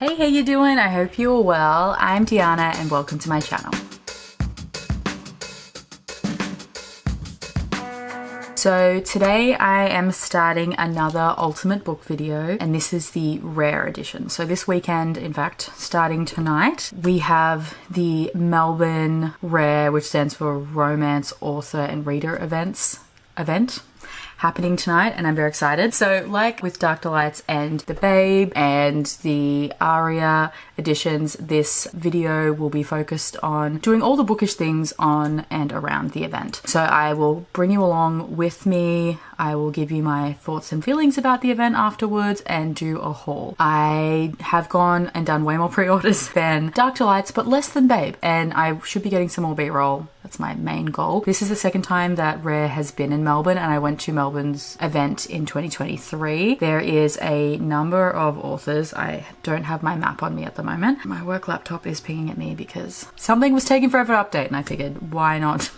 Hey, how you doing? I hope you're well. I'm Diana and welcome to my channel. So today I am starting another ultimate book video, and this is the rare edition. So this weekend, in fact, starting tonight, we have the Melbourne Rare, which stands for Romance Author and Reader event happening tonight, and I'm very excited. So like with Dark Delights and the Babe and the Aria editions, this video will be focused on doing all the bookish things on and around the event. So I will bring you along with me. I will give you my thoughts and feelings about the event afterwards and do a haul. I have gone and done way more pre-orders than Dark Delights, but less than Babe, and I should be getting some more B-roll. That's my main goal. This is the second time that Rare has been in Melbourne, and I went to Melbourne's event in 2023. There is a number of authors. I don't have my map on me at the moment. My work laptop is pinging at me because something was taking forever to update, and I figured, why not?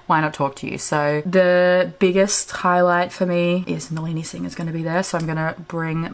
Why not talk to you? So the biggest highlight for me is Nalini Singh is going to be there. So I'm going to bring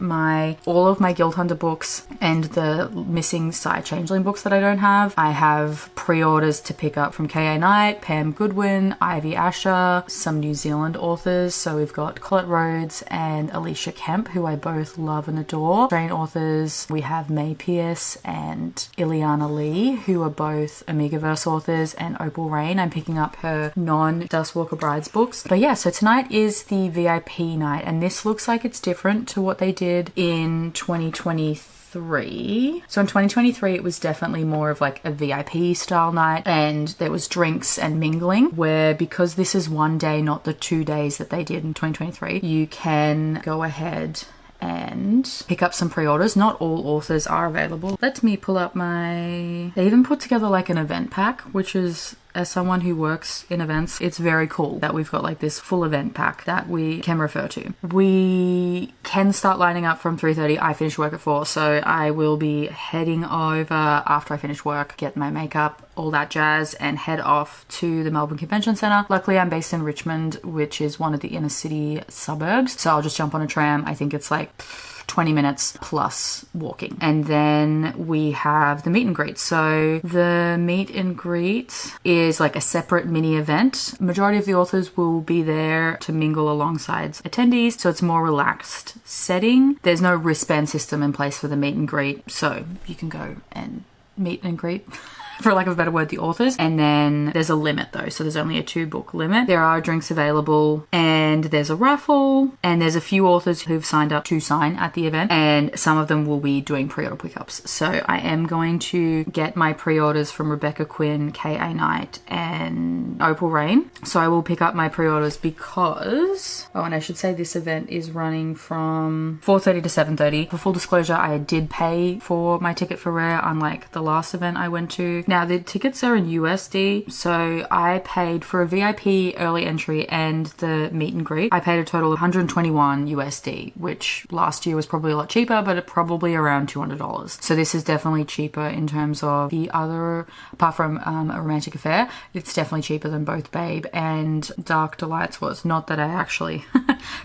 all of my Guild Hunter books and the missing Side Changeling books that I don't have. I have pre-orders to pick up from K.A. Knight, Pam Goodwin, Ivy Asher, some New Zealand authors. So we've got Colette Rhodes and Alicia Kemp, who I both love and adore. Australian authors, we have May Pierce and Ileana Lee, who are both Amigaverse authors, and Opal Rain. I'm picking up her non-Dustwalker Brides books. But yeah, so tonight is the VIP night, and this looks like it's different to what they did in 2023. So in 2023 it was definitely more of like a VIP style night, and there was drinks and mingling, where because this is one day, not the 2 days that they did in 2023, you can go ahead and pick up some pre-orders. Not all authors are available. Let me pull up they even put together like an event pack, which is, as someone who works in events, it's very cool that we've got like this full event pack that we can refer to. We can start lining up from 3:30. I finish work at 4, so I will be heading over after I finish work, get my makeup, all that jazz, and head off to the Melbourne Convention Centre. Luckily, I'm based in Richmond, which is one of the inner city suburbs, so I'll just jump on a tram. I think it's like 20 minutes plus walking. And then we have the meet and greet. So the meet and greet is like a separate mini event. Majority of the authors will be there to mingle alongside attendees, so it's more relaxed setting. There's no wristband system in place for the meet and greet, so you can go and meet and greet for lack of a better word, the authors. And then there's a limit though, so there's only a 2-book limit. There are drinks available, and there's a raffle, and there's a few authors who've signed up to sign at the event, and some of them will be doing pre-order pickups. So I am going to get my pre-orders from Rebecca Quinn, K.A. Knight, and Opal Rain. So I will pick up my pre-orders because, oh, and I should say this event is running from 4:30 to 7:30. For full disclosure, I did pay for my ticket for Rare, unlike the last event I went to. Now the tickets are in USD, so I paid for a VIP early entry and the meet and greet. I paid a total of 121 USD, which last year was probably a lot cheaper, but probably around $200. So this is definitely cheaper in terms of the other, apart from A Romantic Affair, it's definitely cheaper than both Babe and Dark Delights was. Not that I actually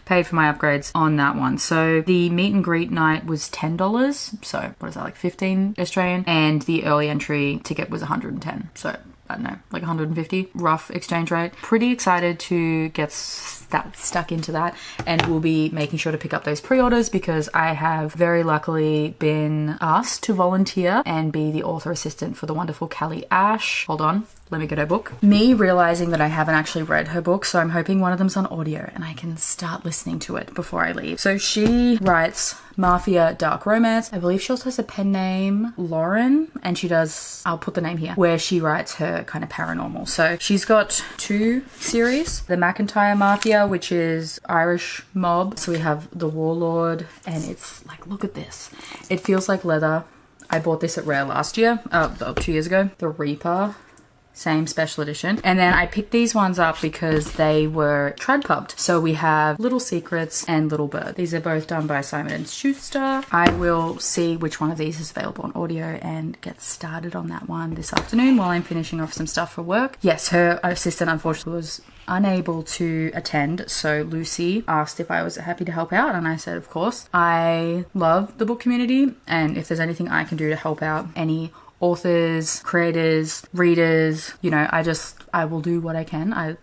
paid for my upgrades on that one. So the meet and greet night was $10. So what is that, like 15 Australian? And the early entry ticket was 110. So I don't know, like 150 rough exchange rate. Pretty excited to get stuck into that, and we'll be making sure to pick up those pre-orders because I have very luckily been asked to volunteer and be the author assistant for the wonderful Callie Ash. Hold on, let me get her book. Me realizing that I haven't actually read her book, so I'm hoping one of them's on audio and I can start listening to it before I leave. So she writes Mafia Dark Romance. I believe she also has a pen name, Lauren, and she does, I'll put the name here, where she writes her kind of paranormal. So she's got 2 series, the McIntyre Mafia, which is Irish mob. So we have the Warlord, and it's like, look at this. It feels like leather. I bought this at Rare last year, 2 years ago. The Reaper same special edition. And then I picked these ones up because they were trad pubbed. So we have Little Secrets and Little Bird. These are both done by Simon & Schuster. I will see which one of these is available on audio and get started on that one this afternoon while I'm finishing off some stuff for work. Yes, her assistant unfortunately was unable to attend, so Lucy asked if I was happy to help out, and I said of course. I love the book community, and if there's anything I can do to help out any authors, creators, readers, you know, I will do what I can.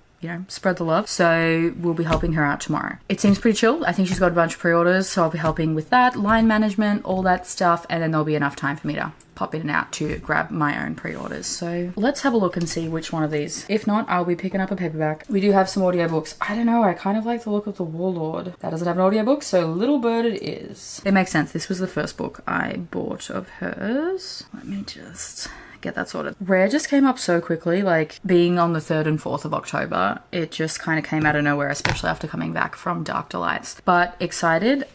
Spread the love. So we'll be helping her out tomorrow. It seems pretty chill. I think she's got a bunch of pre-orders, so I'll be helping with that, line management, all that stuff, and then there'll be enough time for me to pop in and out to grab my own pre-orders. So let's have a look and see which one of these. If not, I'll be picking up a paperback. We do have some audiobooks. I don't know, I kind of like the look of The Warlord. That doesn't have an audiobook, so Little Bird it is. It makes sense. This was the first book I bought of hers. Let me just get that sorted. Rare just came up so quickly, like being on the 3rd and 4th of October. It just kind of came out of nowhere, especially after coming back from Dark Delights. But excited.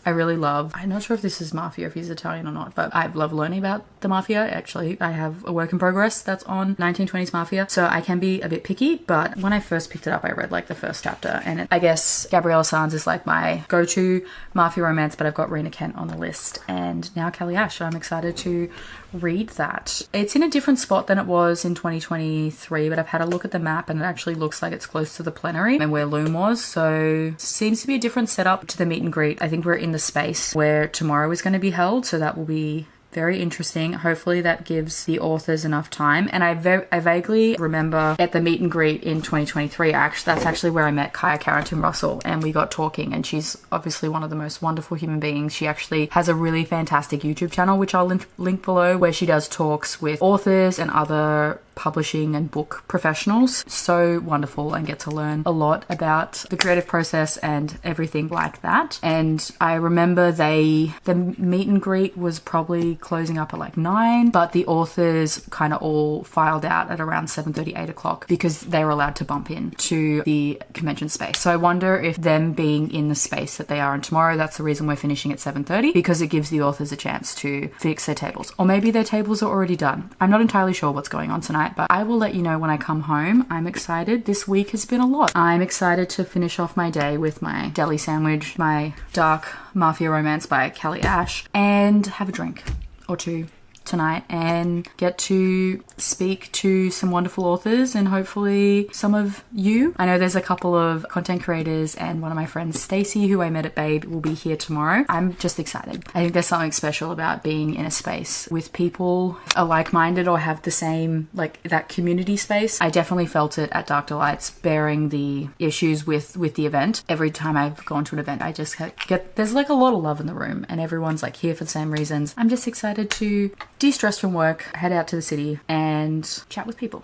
I really love, I'm not sure if this is Mafia, if he's Italian or not, but I love learning about the Mafia. Actually, I have a work in progress that's on 1920s Mafia, so I can be a bit picky, but when I first picked it up, I read like the first chapter, and I guess Gabriella Sanz is like my go-to Mafia romance, but I've got Rena Kent on the list, and now Kelly Ash, so I'm excited to read that. It's in a different spot than it was in 2023, but I've had a look at the map and it actually looks like it's close to the plenary and where Loom was, so seems to be a different setup to the meet and greet. I think we're in the space where tomorrow is going to be held, so that will be very interesting. Hopefully that gives the authors enough time. And I vaguely remember at the meet and greet in 2023, that's actually where I met Kaya Carrington Russell, and we got talking, and she's obviously one of the most wonderful human beings. She actually has a really fantastic YouTube channel, which I'll link below, where she does talks with authors and other publishing and book professionals. So wonderful, and get to learn a lot about the creative process and everything like that. And I remember the meet and greet was probably closing up at like 9, but the authors kind of all filed out at around 7:30, 8 o'clock because they were allowed to bump in to the convention space. So I wonder if them being in the space that they are in tomorrow, that's the reason we're finishing at 7:30, because it gives the authors a chance to fix their tables, or maybe their tables are already done. I'm not entirely sure what's going on tonight, but I will let you know when I come home. I'm excited. This week has been a lot. I'm excited to finish off my day with my deli sandwich, my dark Mafia romance by Kelly Ash, and have a drink or two tonight and get to speak to some wonderful authors and hopefully some of you. I know there's a couple of content creators, and one of my friends, Stacey, who I met at Babe, will be here tomorrow. I'm just excited. I think there's something special about being in a space with people who are like-minded or have the same, like that community space. I definitely felt it at Dark Delights, bearing the issues with the event. Every time I've gone to an event, I just get, there's like a lot of love in the room, and everyone's like here for the same reasons. I'm just excited to de-stress from work, head out to the city and chat with people.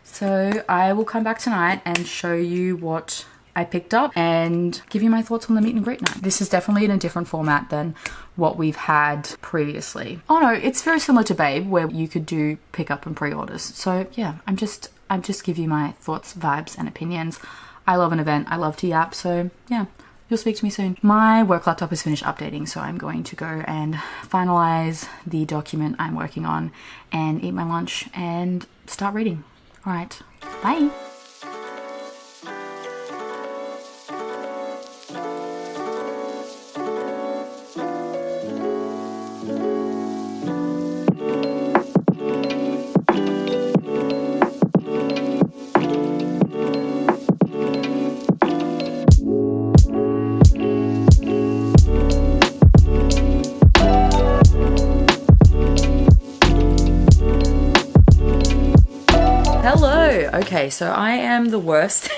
So I will come back tonight and show you what I picked up and give you my thoughts on the meet and greet night. This is definitely in a different format than what we've had previously. Oh no, it's very similar to Babe, where you could do pick up and pre-orders. So yeah, I'm just give you my thoughts, vibes and opinions. I love an event, I love to yap, so yeah. You'll speak to me soon. My work laptop is finished updating, so I'm going to go and finalize the document I'm working on and eat my lunch and start reading. All right, bye. Okay, so I am the worst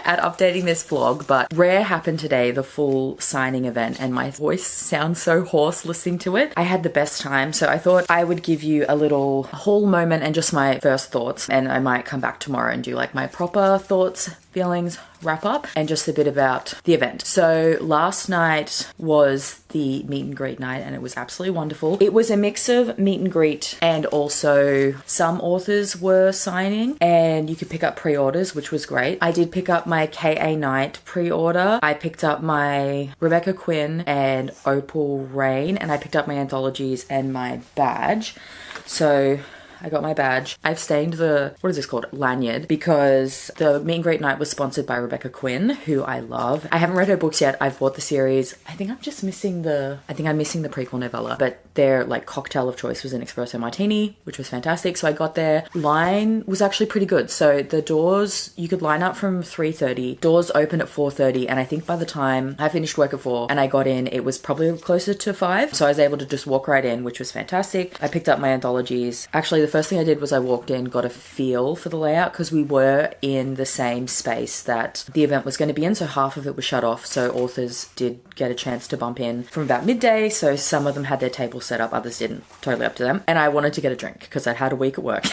at updating this vlog, but Rare happened today, the full signing event, and my voice sounds so hoarse listening to it. I had the best time, so I thought I would give you a little haul moment and just my first thoughts, and I might come back tomorrow and do like my proper thoughts, feelings, wrap up, and just a bit about the event. So last night was the meet and greet night, and it was absolutely wonderful. It was a mix of meet and greet and also some authors were signing, and you could pick up pre-orders, which was great. I did pick up my K.A. Knight pre-order. I picked up my Rebecca Quinn and Opal Rain, and I picked up my anthologies and my badge. So I got my badge. I've stained the, what is this called? Lanyard, because the meet and greet night was sponsored by Rebecca Quinn, who I love. I haven't read her books yet. I've bought the series. I think I'm missing the prequel novella, but their like cocktail of choice was an espresso martini, which was fantastic. So I got there. Line was actually pretty good. So the doors, you could line up from 3:30. Doors opened at 4:30, and I think by the time I finished work at 4 and I got in, it was probably closer to 5. So I was able to just walk right in, which was fantastic. I picked up my anthologies. Actually, the first thing I did was I walked in, got a feel for the layout, because we were in the same space that the event was going to be in. So half of it was shut off. So authors did get a chance to bump in from about midday. So some of them had their tables set up, others didn't. Totally up to them. And I wanted to get a drink because I'd had a week at work.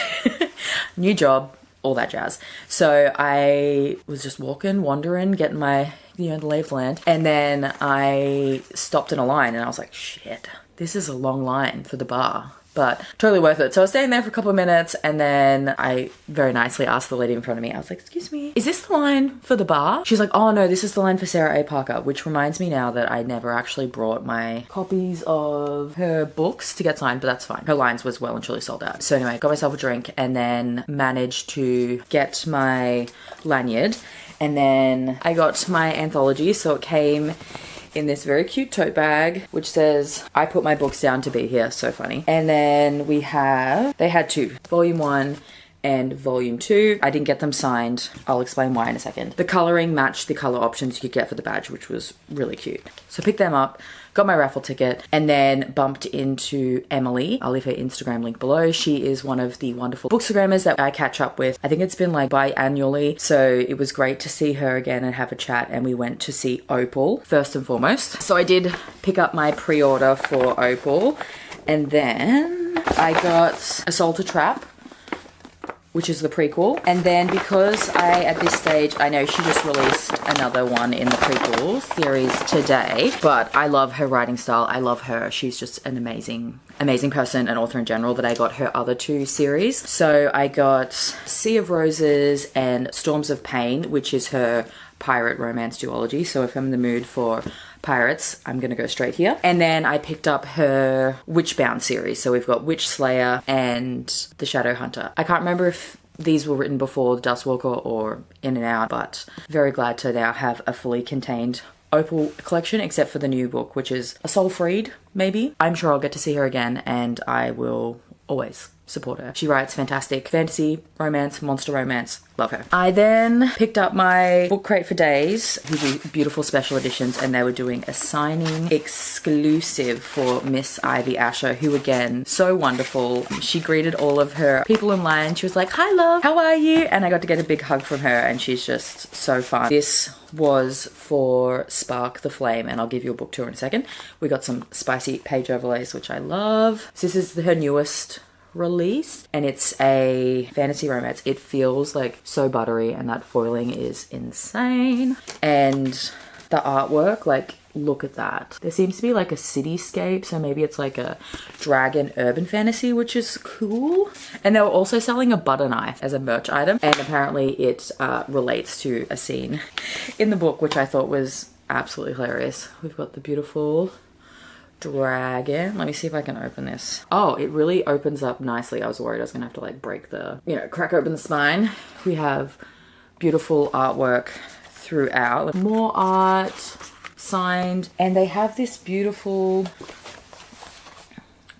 New job, all that jazz. So I was just walking, wandering, getting my, the lay of the land. And then I stopped in a line and I was like, shit, this is a long line for the bar. But totally worth it. So I was staying there for a couple of minutes, and then I very nicely asked the lady in front of me, I was like, excuse me, is this the line for the bar? She's like, oh no, this is the line for Sarah A. Parker, which reminds me now that I never actually brought my copies of her books to get signed, but that's fine. Her lines was well and truly sold out. So anyway, got myself a drink and then managed to get my lanyard, and then I got my anthology. So it came in this very cute tote bag, which says, I put my books down to be here. So funny. And then they had 2, volume 1 and volume 2. I didn't get them signed. I'll explain why in a second. The coloring matched the color options you could get for the badge, which was really cute. So I picked them up, got my raffle ticket, and then bumped into Emily. I'll leave her Instagram link below. She is one of the wonderful bookstagrammers that I catch up with. I think it's been like biannually. So it was great to see her again and have a chat. And we went to see Opal first and foremost. So I did pick up my pre-order for Opal. And then I got Assault a Trap, which is the prequel. And then because at this stage, I know she just released another one in the prequel series today, but I love her writing style. I love her. She's just an amazing person and author in general, that I got her other 2 series. So I got Sea of Roses and Storms of Pain, which is her pirate romance duology. So if I'm in the mood for pirates, I'm gonna go straight here. And then I picked up her Witchbound series. So we've got Witch Slayer and The Shadow Hunter. I can't remember if these were written before Dustwalker or in and out, but very glad to now have a fully contained Opal collection, except for the new book, which is A Soul Freed, maybe. I'm sure I'll get to see her again, and I will always support her. She writes fantastic fantasy, romance, monster romance. Love her. I then picked up my Book Crate for Days, who do beautiful special editions, and they were doing a signing exclusive for Miss Ivy Asher, who again, so wonderful. She greeted all of her people in line. She was like, hi love, how are you? And I got to get a big hug from her, and she's just so fun. This was for Spark the Flame, and I'll give you a book tour in a second. We got some spicy page overlays, which I love. So this is her newest release, and it's a fantasy romance. It feels like so buttery, and that foiling is insane. And the artwork, like, look at that. There seems to be like a cityscape, so maybe it's like a dragon urban fantasy, which is cool. And they were also selling a butter knife as a merch item, and apparently it relates to a scene in the book, which I thought was absolutely hilarious. We've got the beautiful dragon. Let me see if I can open this. Oh, it really opens up nicely. I was worried I was gonna have to like break the, crack open the spine. We have beautiful artwork throughout. More art, signed, and they have this beautiful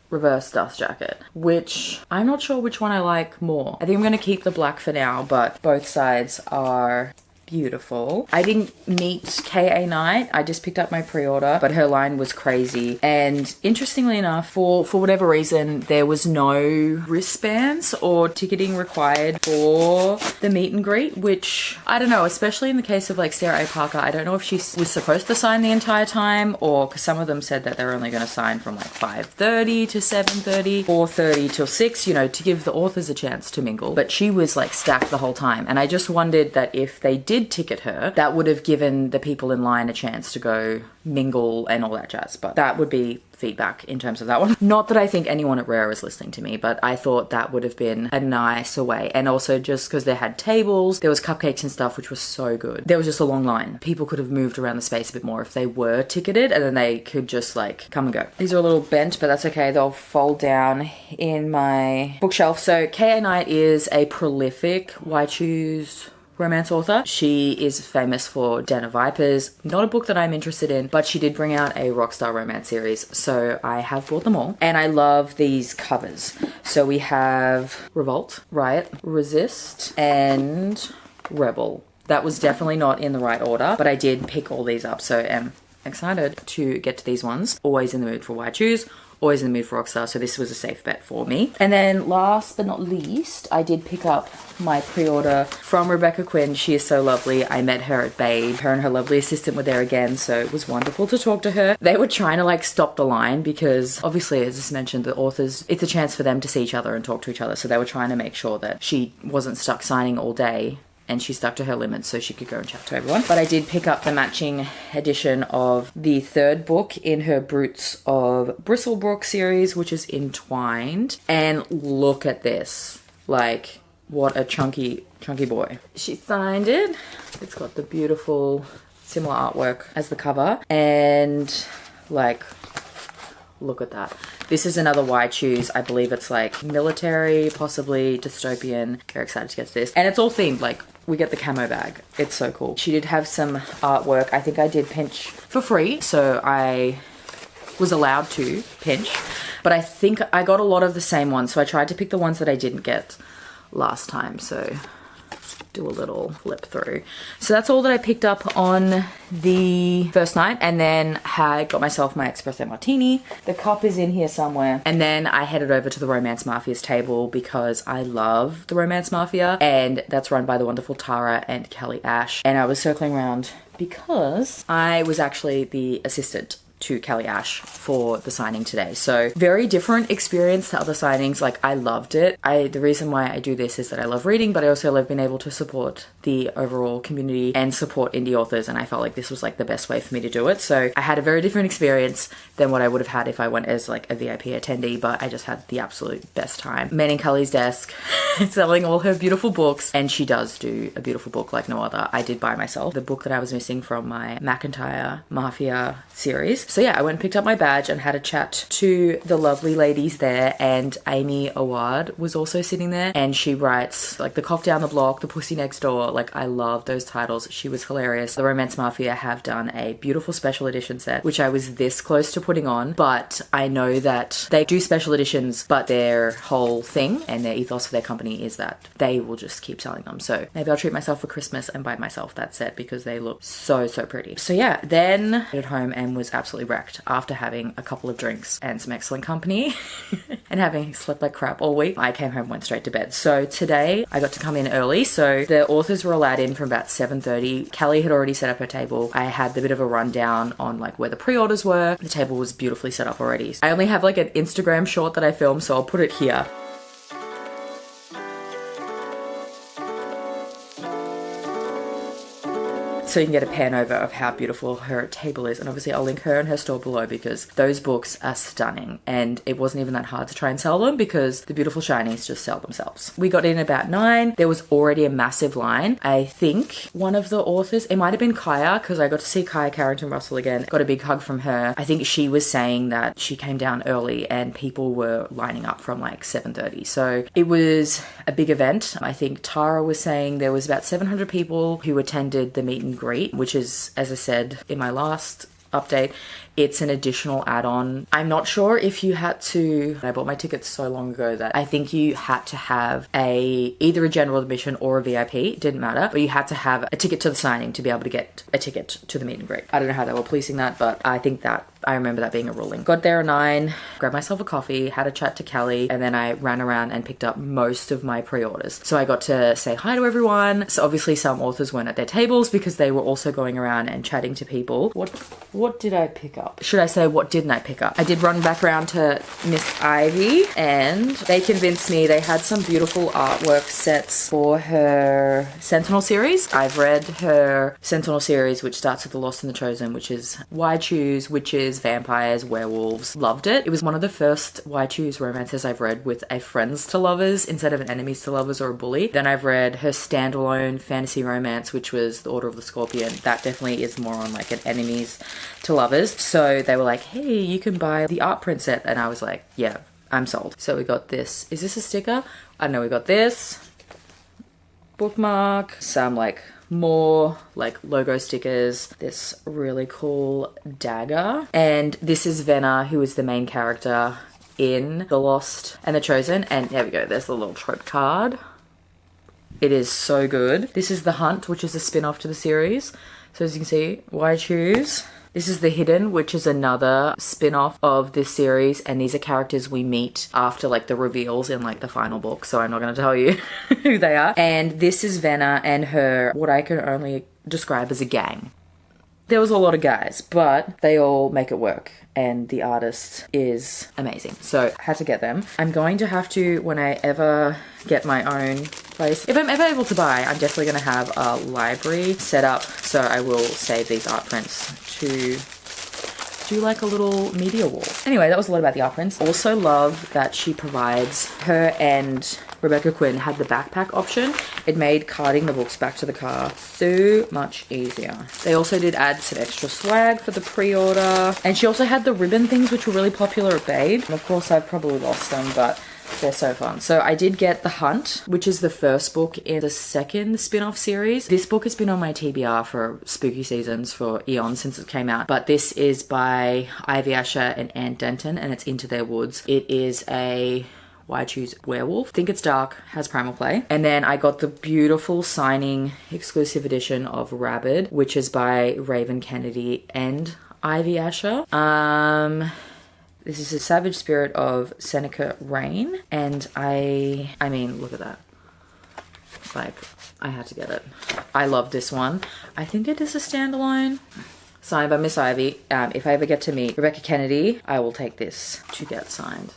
reverse dust jacket, which I'm not sure which one I like more. I think I'm gonna keep the black for now, but both sides are beautiful. I didn't meet K.A. Knight. I just picked up my pre-order, but her line was crazy. And interestingly enough, for whatever reason, there was no wristbands or ticketing required for the meet and greet, which I don't know, especially in the case of like Sarah A. Parker. I don't know if she was supposed to sign the entire time, or because some of them said that they're only going to sign from like 5:30 to 7:30, 4:30 till 6, to give the authors a chance to mingle. But she was like stacked the whole time. And I just wondered that if they did did ticket her, that would have given the people in line a chance to go mingle and all that jazz. But that would be feedback in terms of that one. Not that I think anyone at Rare is listening to me, but I thought that would have been a nicer way. And also just because they had tables, there was cupcakes and stuff, which was so good. There was just a long line. People could have moved around the space a bit more if they were ticketed, and then they could just like come and go. These are a little bent, but that's okay. They'll fold down in my bookshelf. So K.A. Knight is a prolific Why Choose romance author. She is famous for Den of Vipers, not a book that I'm interested in, but she did bring out a Rockstar romance series, so I have bought them all. And I love these covers. So we have Revolt, Riot, Resist, and Rebel. That was definitely not in the right order, but I did pick all these up, so I'm excited to get to these ones. Always in the mood for Why Choose. Always in the mood for Rockstar, so this was a safe bet for me. And then last but not least, I did pick up my pre-order from Rebecca Quinn. She is so lovely. I met her at Babe. Her and her lovely assistant were there again, so it was wonderful to talk to her. They were trying to like stop the line because obviously, as I just mentioned, the authors, it's a chance for them to see each other and talk to each other. So they were trying to make sure that she wasn't stuck signing all day, and she stuck to her limits so she could go and chat to everyone. But I did pick up the matching edition of the third book in her Brutes of Bristlebrook series, which is Entwined. And look at this. Like, what a chunky boy. She signed it. It's got the beautiful similar artwork as the cover. And like, look at that. This is another Why Choose. I believe it's like military, possibly dystopian. Very excited to get to this. And it's all themed, like we get the camo bag. It's so cool. She did have some artwork. I think I did pinch for free, so I was allowed to pinch. But I think I got a lot of the same ones, so I tried to pick the ones that I didn't get last time. So do a little flip through. So that's all that I picked up on the first night, and then I got myself my espresso martini. The cup is in here somewhere, and then I headed over to the Romance Mafia's table because I love the Romance Mafia, and that's run by the wonderful Tara and Kelly Ash. And I was circling around because I was actually the assistant to Kelly Ash for the signing today. So very different experience to other signings. Like, I loved it. The reason why I do this is that I love reading, but I also love being able to support the overall community and support indie authors, and I felt like this was like the best way for me to do it. So I had a very different experience than what I would have had if I went as like a VIP attendee, but I just had the absolute best time. Manning Kelly's desk, selling all her beautiful books, and she does do a beautiful book like no other. I did buy myself the book that I was missing from my McIntyre Mafia series. So yeah, I went and picked up my badge and had a chat to the lovely ladies there, and Amy Awad was also sitting there, and she writes like The Cock Down the Block, The Pussy Next Door. Like, I love those titles. She was hilarious. The Romance Mafia have done a beautiful special edition set, which I was this close to putting on, but I know that they do special editions, but their whole thing and their ethos for their company is that they will just keep selling them. So maybe I'll treat myself for Christmas and buy myself that set because they look so pretty. So yeah, then I got home and was absolutely wrecked after having a couple of drinks and some excellent company and having slept like crap all week. I came home, went straight to bed. So today I got to come in early. So the authors were allowed in from about 7:30. Kelly had already set up her table. I had a bit of a rundown on like where the pre-orders were. The table was beautifully set up already. I only have like an Instagram short that I filmed, so I'll put it here. So you can get a pan over of how beautiful her table is. And obviously I'll link her and her store below because those books are stunning. And it wasn't even that hard to try and sell them because the beautiful shinies just sell themselves. We got in about 9. There was already a massive line. I think one of the authors, it might have been Kaya, because I got to see Kaya Carrington Russell again. Got a big hug from her. I think she was saying that she came down early and people were lining up from like 7:30. So it was a big event. I think Tara was saying there was about 700 people who attended the meet and greet, which is, as I said in my last update, it's an additional add-on. I'm not sure if you had to, I bought my tickets so long ago that I think you had to have either a general admission or a VIP, it didn't matter, but you had to have a ticket to the signing to be able to get a ticket to the meet and greet. I don't know how they were policing that, but I think that I remember that being a ruling. Got there at 9, grabbed myself a coffee, had a chat to Kelly, and then I ran around and picked up most of my pre-orders. So I got to say hi to everyone. So obviously some authors weren't at their tables because they were also going around and chatting to people. What did I pick up? Should I say what didn't I pick up? I did run back around to Miss Ivy and they convinced me. They had some beautiful artwork sets for her Sentinel series. I've read her Sentinel series, which starts with The Lost and the Chosen, which is Why Choose, witches, vampires, werewolves. Loved it. It was one of the first Why Choose romances I've read with a friends to lovers instead of an enemies to lovers or a bully. Then I've read her standalone fantasy romance, which was The Order of the Scorpion. That definitely is more on like an enemies to lovers. So they were like, hey, you can buy the art print set. And I was like, yeah, I'm sold. So we got this. Is this a sticker? I don't know. We got this bookmark, some like more like logo stickers, this really cool dagger, and this is Venna, who is the main character in The Lost and the Chosen. And there we go, there's the little trope card. It is so good. This is The Hunt, which is a spin-off to the series. So as you can see, Why Choose? This is The Hidden, which is another spin-off of this series, and these are characters we meet after like the reveals in like the final book, so I'm not going to tell you who they are. And this is Venna and her, what I can only describe as a gang. There was a lot of guys, but they all make it work, and the artist is amazing. So had to get them. I'm going to have to, when I ever get my own place, if I'm ever able to buy, I'm definitely going to have a library set up. So I will save these art prints to do like a little media wall. Anyway, that was a lot about the art prints. Also love that she provides, her and Rebecca Quinn had the backpack option. It made carting the books back to the car so much easier. They also did add some extra swag for the pre-order. And she also had the ribbon things, which were really popular at Babe. And of course, I've probably lost them, but they're so fun. So I did get The Hunt, which is the first book in the second spin-off series. This book has been on my TBR for spooky seasons for eons since it came out. But this is by Ivy Asher and Ann Denton, and it's Into Their Woods. It is a Why Choose werewolf. I think it's dark, has primal play. And then I got the beautiful signing exclusive edition of Rabid, which is by Raven Kennedy and Ivy Asher. This is a Savage Spirit of Seneca Rain, and I mean, look at that. Like, I had to get it. I love this one. I think it is a standalone. Signed by Miss Ivy. If I ever get to meet Rebecca Kennedy, I will take this to get signed.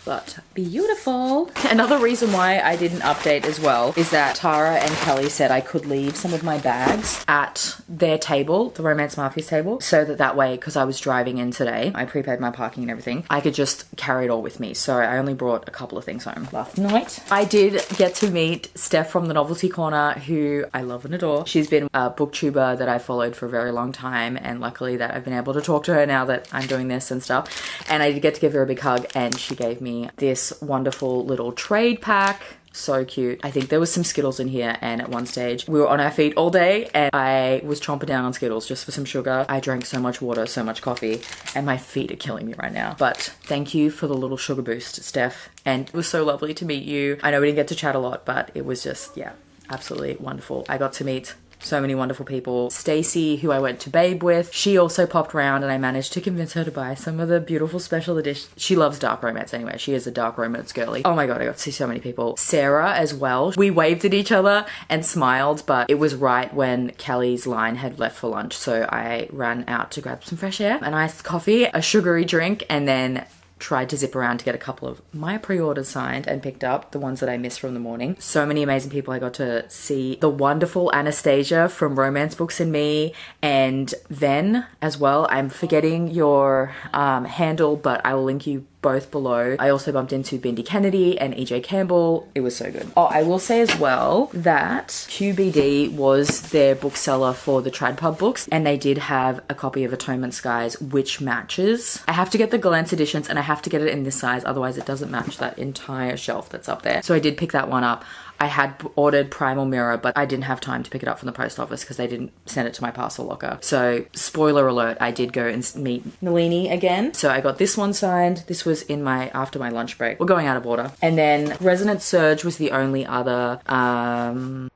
But beautiful. Another reason why I didn't update as well is that Tara and Kelly said I could leave some of my bags at their table, the Romance Mafia's table, so that way, because I was driving in today, I prepaid my parking and everything, I could just carry it all with me. So I only brought a couple of things home last night. I did get to meet Steph from the Novelty Corner, who I love and adore. She's been a booktuber that I followed for a very long time, and luckily that I've been able to talk to her now that I'm doing this and stuff. And I did get to give her a big hug, and she gave me this wonderful little trade pack. So cute. I think there was some Skittles in here, and at one stage we were on our feet all day and I was chomping down on Skittles just for some sugar. I drank so much water, so much coffee, and my feet are killing me right now. But thank you for the little sugar boost, Steph. And it was so lovely to meet you. I know we didn't get to chat a lot, but it was just, yeah, absolutely wonderful. I got to meet so many wonderful people. Stacy, who I went to Babe with, she also popped around, and I managed to convince her to buy some of the beautiful special editions. She loves dark romance anyway. She is a dark romance girly. Oh my god, I got to see so many people. Sarah as well. We waved at each other and smiled, but it was right when Kelly's line had left for lunch, so I ran out to grab some fresh air, an iced coffee, a sugary drink, and then tried to zip around to get a couple of my pre-orders signed and picked up the ones that I missed from the morning. So many amazing people. I got to see the wonderful Anastasia from Romance Books and Me, and Ven as well. I'm forgetting your handle, but I will link you both below. I also bumped into Bindi Kennedy and EJ Campbell. It was so good. Oh, I will say as well that QBD was their bookseller for the Trad Pub books, and they did have a copy of Atonement Skies, which matches. I have to get the Glance editions, and I have to get it in this size, otherwise it doesn't match that entire shelf that's up there. So I did pick that one up. I had ordered Primal Mirror, but I didn't have time to pick it up from the post office because they didn't send it to my parcel locker. So spoiler alert, I did go and meet Nalini again. So I got this one signed. This was in after my lunch break. We're going out of order. And then Resonant Surge was the only other, oh,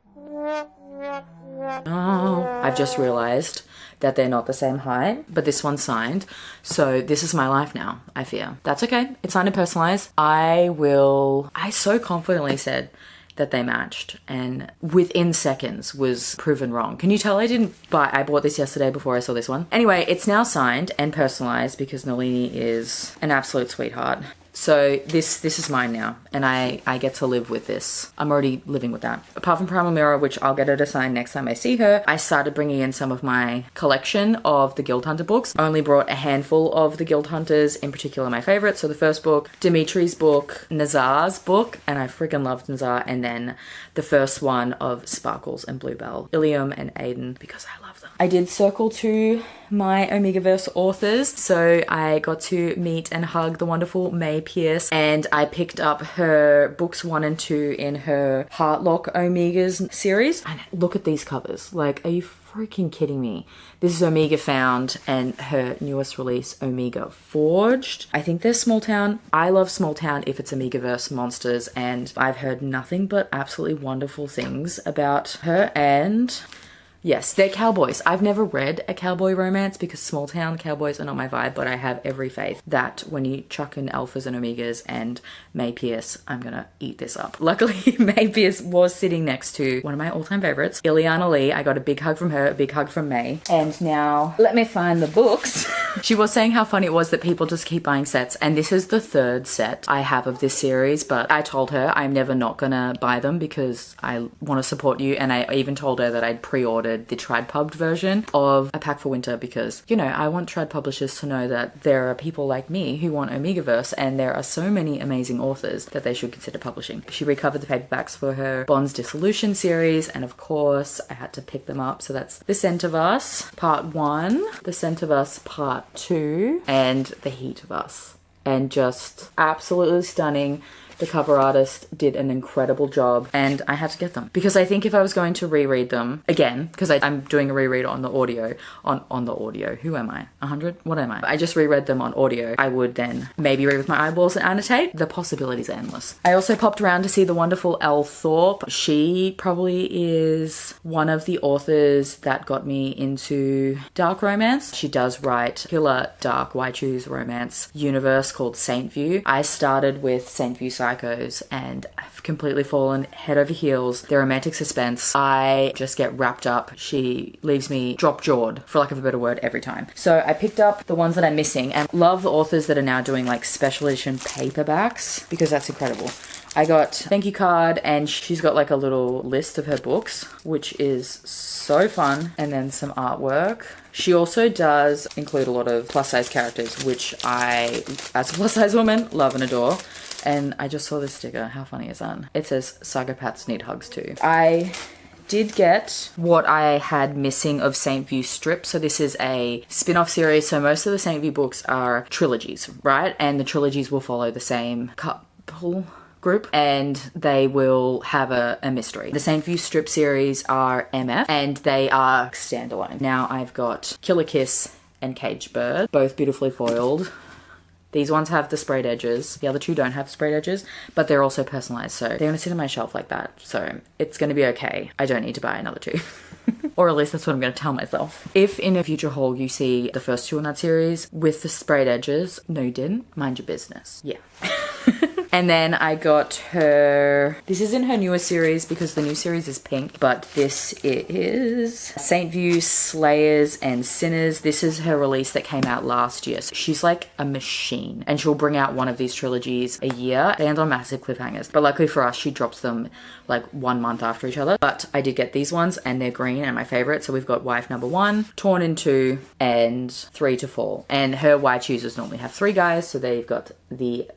I've just realized that they're not the same height, but this one's signed. So this is my life now, I fear. That's okay. It's signed and personalized. I so confidently said that they matched, and within seconds was proven wrong. Can you tell I bought this yesterday before I saw this one. Anyway, it's now signed and personalized because Nalini is an absolute sweetheart. So this is mine now, and I get to live with this. I'm already living with that. Apart from Primal Mirror, which I'll get her to sign next time I see her, I started bringing in some of my collection of the Guild Hunter books. I only brought a handful of the Guild Hunters, in particular my favorites. So the first book, Dimitri's book, Nazar's book, and I freaking loved Nazar, and then the first one of Sparkles and Bluebell, Ilium and Aiden, because I love them. I did circle to my Omegaverse authors, so I got to meet and hug the wonderful May Pierce, and I picked up her books 1 and 2 in her Heartlock Omegas series. And look at these covers. Like, are you freaking kidding me? This is Omega Found and her newest release, Omega Forged. I think they're Small Town. I love Small Town if it's Omegaverse monsters, and I've heard nothing but absolutely wonderful things about her. And yes, they're cowboys. I've never read a cowboy romance because small town cowboys are not my vibe, but I have every faith that when you chuck in alphas and omegas and May Pierce, I'm gonna eat this up. Luckily, May Pierce was sitting next to one of my all-time favorites, Ileana Lee. I got a big hug from her, a big hug from May. And now, let me find the books. She was saying how funny it was that people just keep buying sets, and this is the 3rd set I have of this series, but I told her I'm never not gonna buy them because I want to support you, and I even told her that I'd pre-ordered the Trad Pubbed version of A Pack for Winter because, you know, I want Trad publishers to know that there are people like me who want Omegaverse, and there are so many amazing authors that they should consider publishing. She recovered the paperbacks for her Bond's Dissolution series, and of course I had to pick them up. So that's The Scent of Us Part 1, The Scent of Us Part 2, and The Heat of Us. And just absolutely stunning. The cover artist did an incredible job, and I had to get them because I think if I was going to reread them again, because I'm doing a reread on the audio, on the audio, who am I? 100? What am I? I just reread them on audio. I would then maybe read with my eyeballs and annotate. The possibilities are endless. I also popped around to see the wonderful Elle Thorpe. She probably is one of the authors that got me into dark romance. She does write killer dark why choose romance universe called Saint View. I started with Saint View Psychos, and I've completely fallen head over heels. The romantic suspense, I just get wrapped up. She leaves me drop-jawed, for lack of a better word, every time. So I picked up the ones that I'm missing, and love the authors that are now doing like special edition paperbacks because that's incredible. I got thank you card, and she's got like a little list of her books, which is so fun, and then some artwork. She also does include a lot of plus size characters, which I, as a plus size woman, love and adore. And I just saw this sticker. How funny is that? It says Psychopaths Need Hugs Too. I did get what I had missing of Saint View strips. So this is a spin-off series. So most of the Saint View books are trilogies, right? And the trilogies will follow the same couple group, and they will have a mystery. The Saint View strip series are MF, and they are standalone. Now I've got Killer Kiss and Caged Bird, both beautifully foiled. These ones have the sprayed edges. The other two don't have sprayed edges, but they're also personalized. So they're gonna sit on my shelf like that. So it's gonna be okay. I don't need to buy another two. Or at least that's what I'm gonna tell myself. If in a future haul you see the first two in that series with the sprayed edges, no you didn't, mind your business. Yeah. And then I got her, this isn't her newest series because the new series is pink, but this is Saint View Slayers and Sinners. This is her release that came out last year. So she's like a machine, and she'll bring out one of these trilogies a year. They end on massive cliffhangers, but luckily for us, she drops them like 1 month after each other. But I did get these ones, and they're green and my favorite. So we've got Wife Number 1, Torn in 2, and 3 to Fall. And her Why choosers normally have 3 guys, so they've got the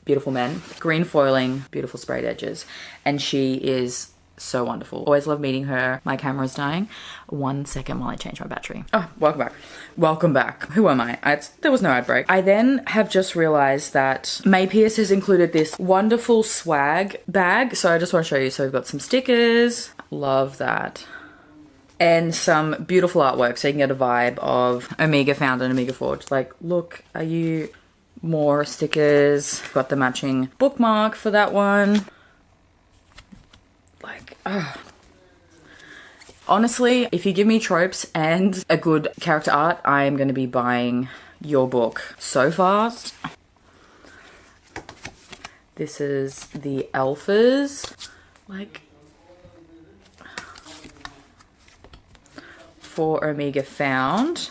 beautiful men, green foiling, beautiful sprayed edges, and she is so wonderful. Always love meeting her. My camera's dying. 1 second while I change my battery. Oh, welcome back. Welcome back. Who am I? There was no ad break. I then have just realized that May Pierce has included this wonderful swag bag, so I just want to show you. So we've got some stickers. Love that. And some beautiful artwork, so you can get a vibe of Omega Found and Omega Forged. Like, look, are you... More stickers. Got the matching bookmark for that one. Like, Honestly, if you give me tropes and a good character art, I am going to be buying your book so fast. This is the Alphas, like, for Omega Found.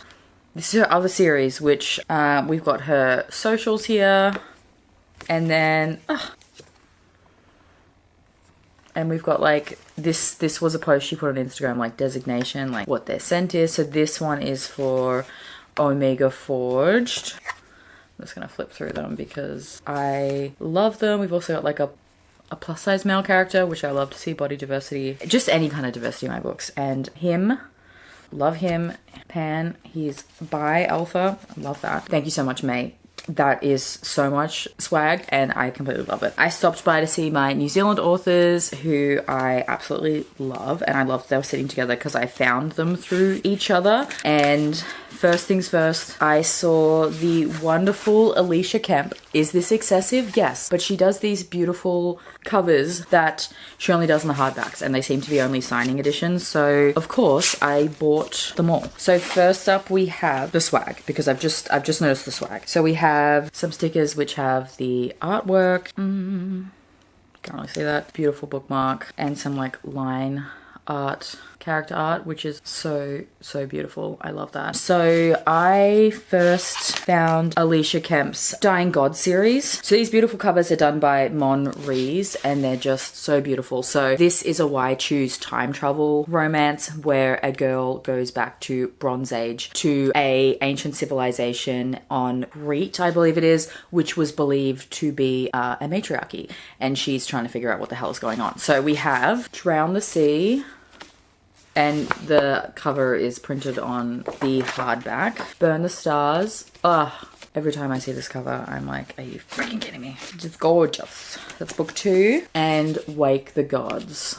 This is her other series, which we've got her socials here, and then and we've got like this was a post she put on Instagram, like designation, like what their scent is. So this one is for Omega Forged. I'm just gonna flip through them because I love them. We've also got like a plus size male character, which I love to see body diversity, just any kind of diversity in my books. And him, love him. Pan, he's bi alpha, love that. Thank you so much, May. That is so much swag and I completely love it. I stopped by to see my New Zealand authors who I absolutely love, and I loved they were sitting together because I found them through each other. And first things first, I saw the wonderful Alicia Kemp. Is this excessive? Yes, but she does these beautiful covers that she only does in the hardbacks, and they seem to be only signing editions, so of course I bought them all. So first up we have the swag, because I've just noticed the swag. So we have some stickers which have the artwork, can't really see that, beautiful bookmark, and some like line art, character art, which is so beautiful. I love that. So I first found Alicia Kemp's Dying God series. So these beautiful covers are done by Mon Rees and they're just so beautiful. So this is a Why Choose time travel romance where a girl goes back to Bronze Age, to a ancient civilization on Crete, I believe it is, which was believed to be a matriarchy, and she's trying to figure out what the hell is going on. So we have Drown the Sea, and the cover is printed on the hardback. Burn the Stars. Ugh. Every time I see this cover, I'm like, are you freaking kidding me? It's gorgeous. That's book 2. And Wake the Gods.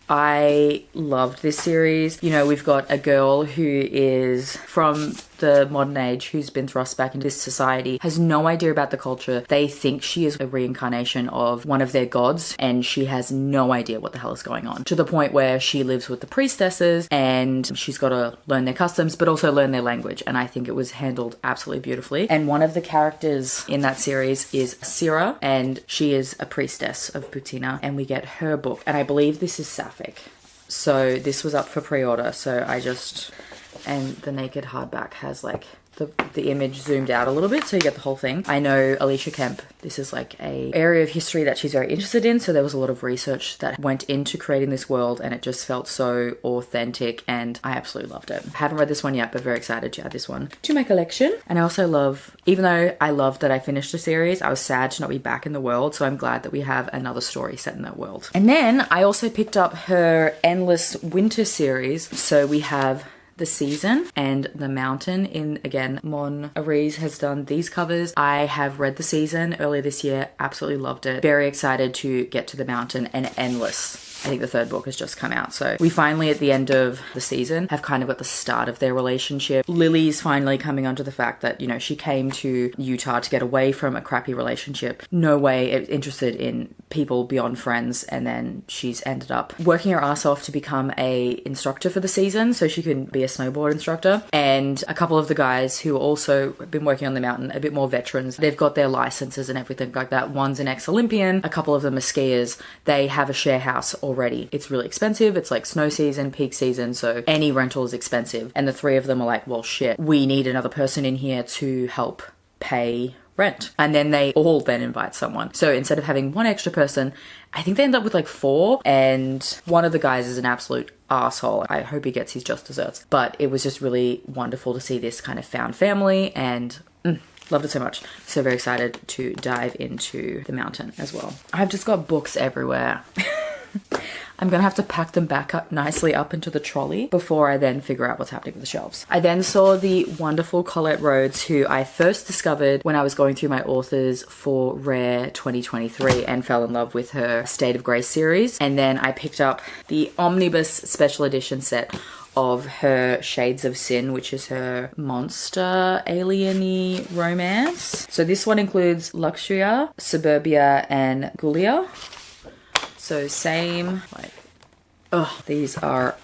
I loved this series. You know, we've got a girl who is from the modern age who's been thrust back into this society, has no idea about the culture. They think she is a reincarnation of one of their gods and she has no idea what the hell is going on, to the point where she lives with the priestesses and she's got to learn their customs but also learn their language, and I think it was handled absolutely beautifully. And one of the characters in that series is Syrah, and she is a priestess of Butina, and we get her book, and I believe this is Sapphic. So this was up for pre-order, so and the naked hardback has like the image zoomed out a little bit so you get the whole thing. I know Alicia Kemp, this is like a area of history that she's very interested in, so there was a lot of research that went into creating this world and it just felt so authentic and I absolutely loved it. I haven't read this one yet, but very excited to add this one to my collection. And I also love, even though I loved that I finished the series, I was sad to not be back in the world, so I'm glad that we have another story set in that world. And then I also picked up her Endless Winter series. So we have The Season and The Mountain. In again, Mon Rees has done these covers. I have read The Season earlier this year, absolutely loved it. Very excited to get to The Mountain and Endless. I think the 3rd book has just come out. So we finally, at the end of The Season, have kind of got the start of their relationship. Lily's finally coming onto the fact that, you know, she came to Utah to get away from a crappy relationship. No way interested in people beyond friends. And then she's ended up working her ass off to become a instructor for The Season so she can be a snowboard instructor. And a couple of the guys who also have been working on the mountain, a bit more veterans, they've got their licenses and everything like that. One's an ex-Olympian, a couple of them are skiers. They have a share house already. It's really expensive. It's like snow season, peak season, so any rental is expensive. And the 3 of them are like, well, shit, we need another person in here to help pay rent. And then they all then invite someone. So instead of having one extra person, I think they end up with like 4, and one of the guys is an absolute asshole. I hope he gets his just desserts. But it was just really wonderful to see this kind of found family, and loved it so much. So very excited to dive into The Mountain as well. I've just got books everywhere. I'm gonna have to pack them back up nicely up into the trolley before I then figure out what's happening with the shelves. I then saw the wonderful Colette Rhodes, who I first discovered when I was going through my authors for Rare 2023 and fell in love with her State of Grace series. And then I picked up the Omnibus Special Edition set of her Shades of Sin, which is her monster alien-y romance. So this one includes Luxuria, Suburbia, and Gulia. So same like Oh, these are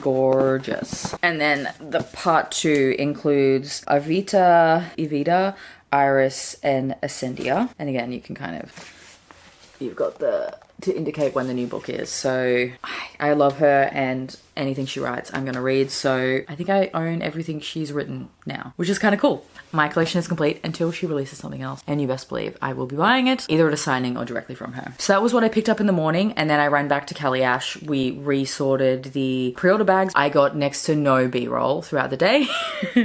gorgeous. And then the part 2 includes Evita, Iris, and Ascendia. And again, you can kind of, you've got to indicate when the new book is. So I love her, and anything she writes I'm gonna read. So I think I own everything she's written now, which is kind of cool. My collection is complete until she releases something else, and you best believe I will be buying it either at a signing or directly from her. So that was what I picked up in the morning, and then I ran back to Kelly Ash. We resorted the pre-order bags. I got next to no B-roll throughout the day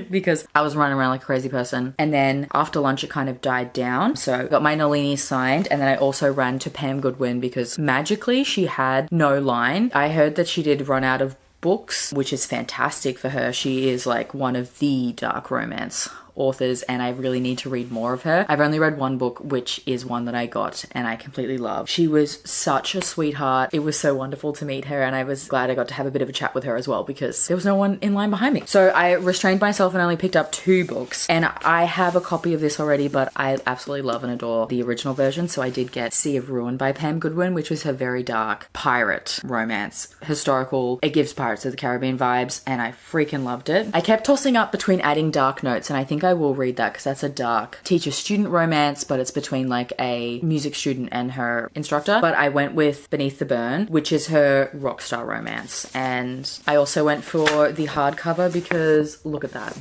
because I was running around like a crazy person. And then after lunch it kind of died down, so I got my Nalini signed, and then I also ran to Pam Goodwin because magically she had no line. I heard that she did run out of books, which is fantastic for her. She is like one of the dark romance authors, and I really need to read more of her. I've only read one book, which is one that I got and I completely love. She was such a sweetheart. It was so wonderful to meet her, and I was glad I got to have a bit of a chat with her as well because there was no one in line behind me. So I restrained myself and only picked up 2 books, and I have a copy of this already, but I absolutely love and adore the original version. So I did get Sea of Ruin by Pam Goodwin, which was her very dark pirate romance, historical. It gives Pirates of the Caribbean vibes, and I freaking loved it. I kept tossing up between adding Dark Notes, and I think I will read that because that's a dark teacher-student romance, but it's between like a music student and her instructor. But I went with Beneath the Burn, which is her rock star romance. And I also went for the hardcover because look at that.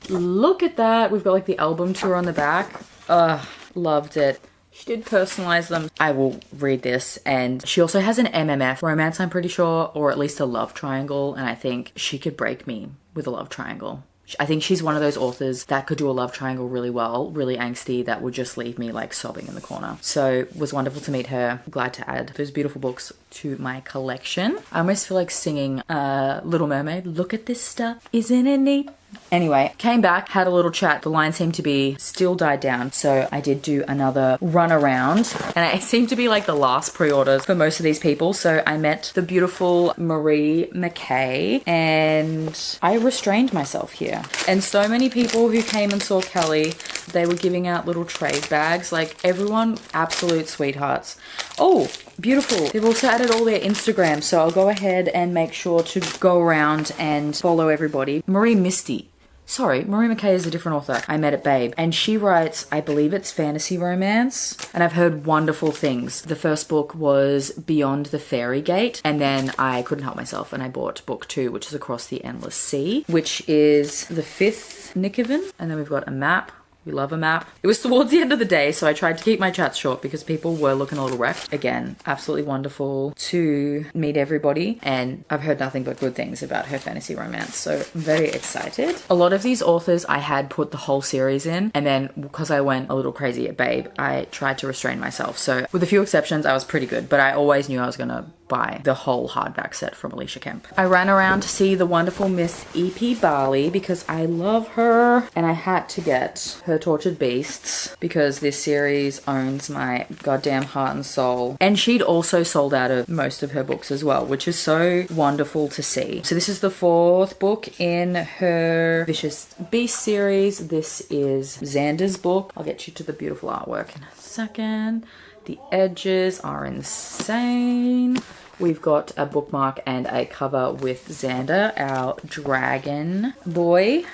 Look at that. We've got like the album tour on the back. Ugh, loved it. She did personalize them. I will read this. And she also has an MMF romance, I'm pretty sure, or at least a love triangle. And I think she could break me with a love triangle. I think she's one of those authors that could do a love triangle really well, really angsty, that would just leave me like sobbing in the corner. So it was wonderful to meet her. Glad to add those beautiful books to my collection. I almost feel like singing Little Mermaid. Look at this stuff, isn't it neat? Anyway, came back, had a little chat. The line seemed to be still died down, so I did do another run around, and I seemed to be like the last pre-orders for most of these people. So I met the beautiful Marie McKay, and I restrained myself here. And so many people who came and saw Kelly, they were giving out little trade bags. Like everyone, absolute sweethearts. Oh, beautiful. They've also added all their Instagrams, so I'll go ahead and make sure to go around and follow everybody. Marie McKay is a different author I met at Babe, and she writes, I believe it's fantasy romance, and I've heard wonderful things. The first book was Beyond the Fairy Gate, and then I couldn't help myself and I bought book 2, which is Across the Endless Sea, which is the 5th Nikivan, and then we've got a map. We love a map. It was towards the end of the day, so I tried to keep my chats short because people were looking a little wrecked. Again, absolutely wonderful to meet everybody, and I've heard nothing but good things about her fantasy romance, so I'm very excited. A lot of these authors I had put the whole series in, and then because I went a little crazy at Babe, I tried to restrain myself. So with a few exceptions, I was pretty good, but I always knew I was gonna buy the whole hardback set from Alicia Kemp. I ran around to see the wonderful Miss E.P. Barley because I love her, and I had to get her Tortured Beasts because this series owns my goddamn heart and soul. And she'd also sold out of most of her books as well, which is so wonderful to see. So this is the 4th book in her Vicious Beast series. This is Xander's book. I'll get you to the beautiful artwork in a second. The edges are insane. We've got a bookmark and a cover with Xander, our dragon boy.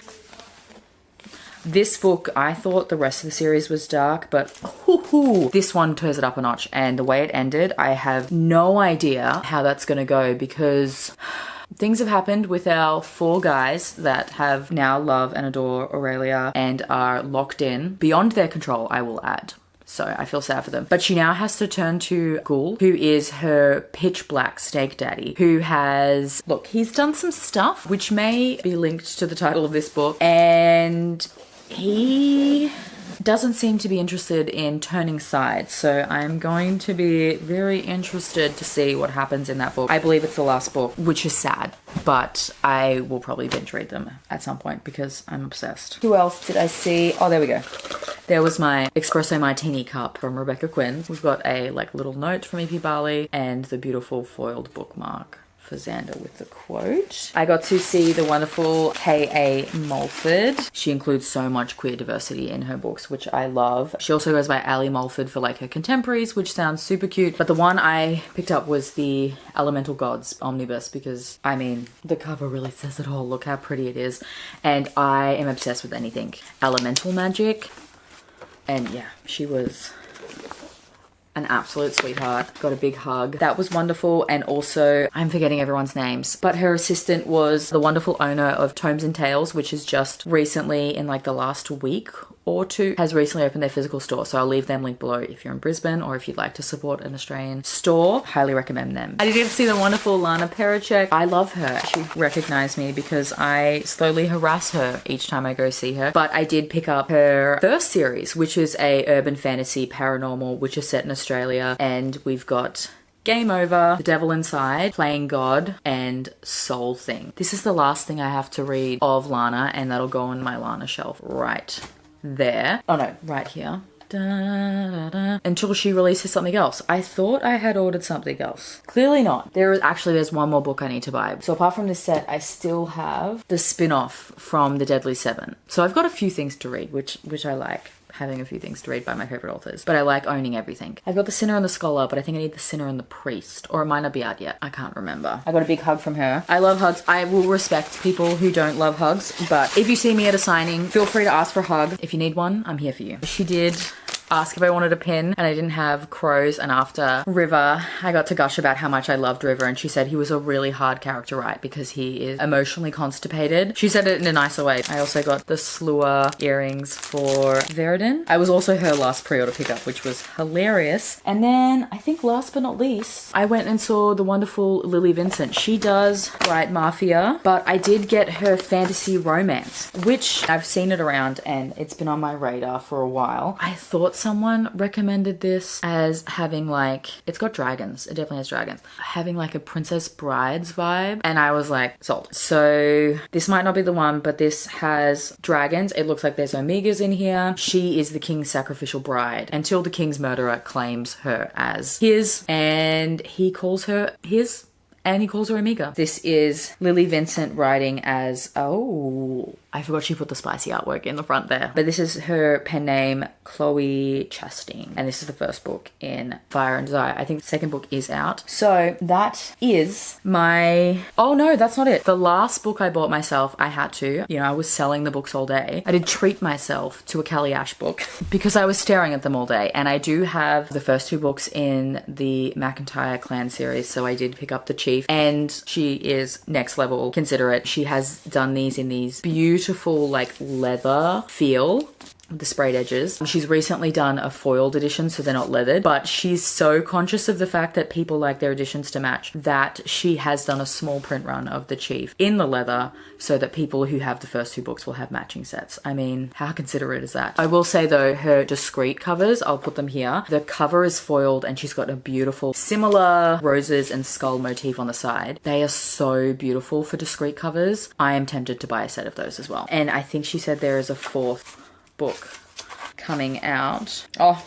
This book, I thought the rest of the series was dark, but this one turns it up a notch. And the way it ended, I have no idea how that's going to go because things have happened with our 4 guys that have now love and adore Aurelia and are locked in beyond their control, I will add. So I feel sad for them. But she now has to turn to Ghoul, who is her pitch black snake daddy, who has, look, he's done some stuff which may be linked to the title of this book, and he doesn't seem to be interested in turning sides. So I'm going to be very interested to see what happens in that book. I believe it's the last book, which is sad, but I will probably binge read them at some point because I'm obsessed. Who else did I see? Oh, there we go. There was my espresso martini cup from Rebecca Quinn. We've got a like little note from E.P. Barley and the beautiful foiled bookmark for Xander with the quote. I got to see the wonderful K.A. Mulford. She includes so much queer diversity in her books, which I love. She also goes by Ali Mulford for like her contemporaries, which sounds super cute. But the one I picked up was the Elemental Gods omnibus because, I mean, the cover really says it all. Look how pretty it is. And I am obsessed with anything elemental magic. And yeah, she was an absolute sweetheart. Got a big hug. That was wonderful. And also, I'm forgetting everyone's names, but her assistant was the wonderful owner of Tomes and Tales, which is just recently, in like the last week or two, has recently opened their physical store. So I'll leave them linked below if you're in Brisbane or if you'd like to support an Australian store. Highly recommend them. I did get to see the wonderful Lana Pericek. I love her. She recognized me because I slowly harass her each time I go see her. But I did pick up her first series, which is a urban fantasy paranormal, which is set in Australia. And we've got Game Over, The Devil Inside, Playing God, and Soul Thing. This is the last thing I have to read of Lana, and that'll go on my Lana shelf right there. Oh no, right here. Da, da, da. Until she releases something else. I thought I had ordered something else. Clearly not. There's one more book I need to buy. So apart from this set, I still have the spin-off from The Deadly Seven. So I've got a few things to read, which I like. Having a few things to read by my favorite authors, but I like owning everything. I've got The Sinner and the Scholar, but I think I need The Sinner and the Priest, or it might not be out yet. I can't remember. I got a big hug from her. I love hugs. I will respect people who don't love hugs, but if you see me at a signing, feel free to ask for a hug. If you need one, I'm here for you. She did ask if I wanted a pin, and I didn't have crows, and after River, I got to gush about how much I loved River, and she said he was a really hard character to write because he is emotionally constipated. She said it in a nicer way. I also got the Slua earrings for Veridin. I was also her last pre-order pickup, which was hilarious. And then, I think last but not least, I went and saw the wonderful Lily Vincent. She does write Mafia, but I did get her fantasy romance, which I've seen it around, and it's been on my radar for a while. I thought someone recommended this as having like, it's got dragons, it definitely has dragons, having like a Princess Brides vibe, and I was like, sold. So this might not be the one, but this has dragons. It looks like there's omegas in here. She is the king's sacrificial bride until the king's murderer claims her as his, and he calls her his, and he calls her Omega. This is Lily Vincent writing as, oh, I forgot she put the spicy artwork in the front there. But this is her pen name, Chloe Chastain. And this is the first book in Fire and Desire. I think the second book is out. So that is my, oh no, that's not it. The last book I bought myself, I had to, you know, I was selling the books all day. I did treat myself to a Callie Ash book because I was staring at them all day. And I do have the first two books in the McIntyre clan series. So I did pick up the Chief, and she is next level considerate. She has done these in these beautiful like leather feel, the sprayed edges. She's recently done a foiled edition, so they're not leathered, but she's so conscious of the fact that people like their editions to match that she has done a small print run of the Chief in the leather so that people who have the first two books will have matching sets. I mean, how considerate is that? I will say though, her discreet covers, I'll put them here. The cover is foiled and she's got a beautiful similar roses and skull motif on the side. They are so beautiful for discreet covers. I am tempted to buy a set of those as well. And I think she said there is a fourth book coming out. Oh,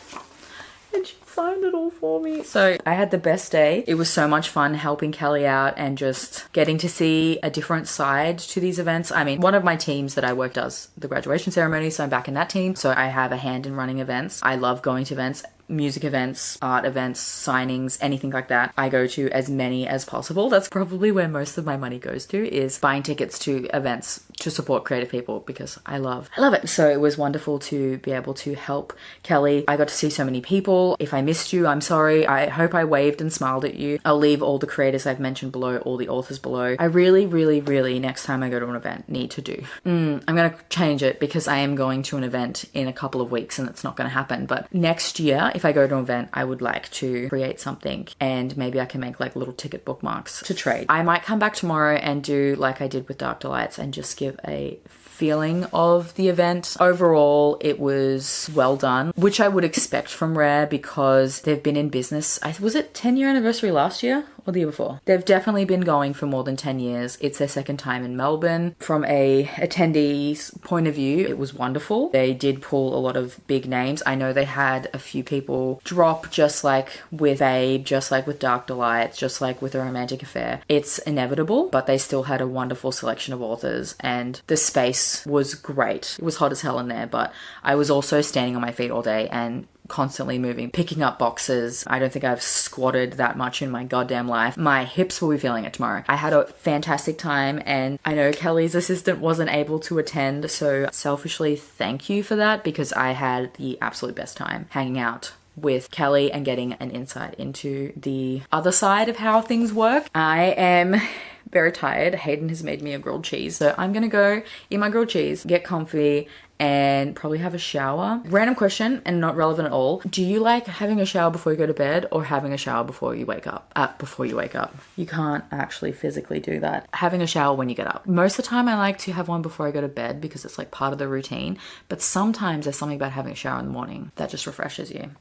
and she signed it all for me. So I had the best day. It was so much fun helping Callie out and just getting to see a different side to these events. I mean, one of my teams that I work does the graduation ceremony, so I'm back in that team. So I have a hand in running events. I love going to events. Music events, art events, signings, anything like that. I go to as many as possible. That's probably where most of my money goes to, is buying tickets to events to support creative people because I love it. So it was wonderful to be able to help Callie. I got to see so many people. If I missed you, I'm sorry. I hope I waved and smiled at you. I'll leave all the creators I've mentioned below, all the authors below. I really, really, really, next time I go to an event, need to do. I'm gonna change it because I am going to an event in a couple of weeks and it's not gonna happen. But next year, if I go to an event, I would like to create something and maybe I can make like little ticket bookmarks to trade. I might come back tomorrow and do like I did with Dark Delights and just give a feeling of the event. Overall, it was well done, which I would expect from Rare because they've been in business. Was it 10-year anniversary last year? or the year before. They've definitely been going for more than 10 years. It's their second time in Melbourne. From a attendee's point of view, it was wonderful. They did pull a lot of big names. I know they had a few people drop, just like with Babe, just like with Dark Delight, just like with A Romantic Affair. It's inevitable, but they still had a wonderful selection of authors, and the space was great. It was hot as hell in there, but I was also standing on my feet all day and constantly moving, picking up boxes. I don't think I've squatted that much in my goddamn life. My hips will be feeling it tomorrow. I had a fantastic time, and I know Kelly's assistant wasn't able to attend, so selfishly thank you for that, because I had the absolute best time hanging out with Kelly and getting an insight into the other side of how things work. I am very tired. Hayden has made me a grilled cheese, so I'm gonna go eat my grilled cheese, get comfy, and probably have a shower. Random question and not relevant at all. Do you like having a shower before you go to bed, or having a shower before you wake up? Before you wake up. You can't actually physically do that. Having a shower when you get up. Most of the time I like to have one before I go to bed because it's like part of the routine, but sometimes there's something about having a shower in the morning that just refreshes you.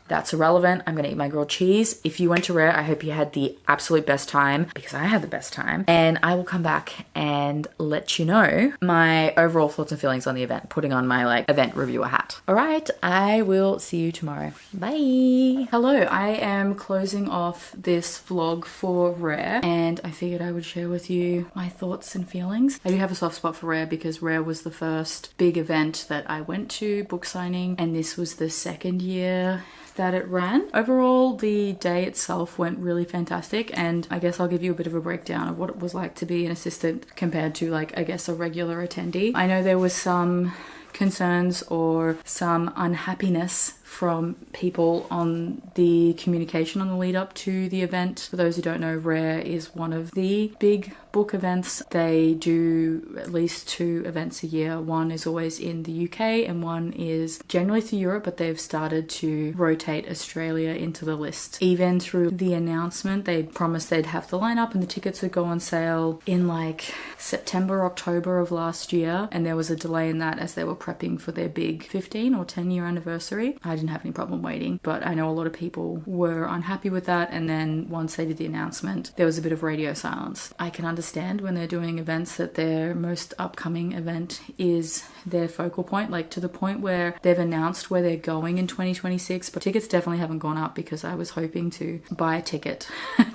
That's irrelevant. I'm gonna eat my grilled cheese. If you went to Rare, I hope you had the absolute best time, because I had the best time. And I will come back and let you know my overall thoughts and feelings on the event, putting on my like event reviewer hat. All right, I will see you tomorrow. Bye. Hello, I am closing off this vlog for Rare, and I figured I would share with you my thoughts and feelings. I do have a soft spot for Rare because Rare was the first big event that I went to, book signing, and this was the second year that it ran. Overall, the day itself went really fantastic, and I guess I'll give you a bit of a breakdown of what it was like to be an assistant compared to, like, I guess a regular attendee. I know there was some concerns or some unhappiness from people on the communication on the lead up to the event. For those who don't know, Rare is one of the big book events. They do at least 2 events a year. One is always in the UK and one is generally through Europe, but they've started to rotate Australia into the list. Even through the announcement, they promised they'd have the lineup and the tickets would go on sale in like September, October of last year, and there was a delay in that as they were prepping for their big 15 or 10 year anniversary. I didn't have any problem waiting, but I know a lot of people were unhappy with that, and then once they did the announcement, there was a bit of radio silence. I can understand when they're doing events that their most upcoming event is their focal point, like to the point where they've announced where they're going in 2026, but tickets definitely haven't gone up because I was hoping to buy a ticket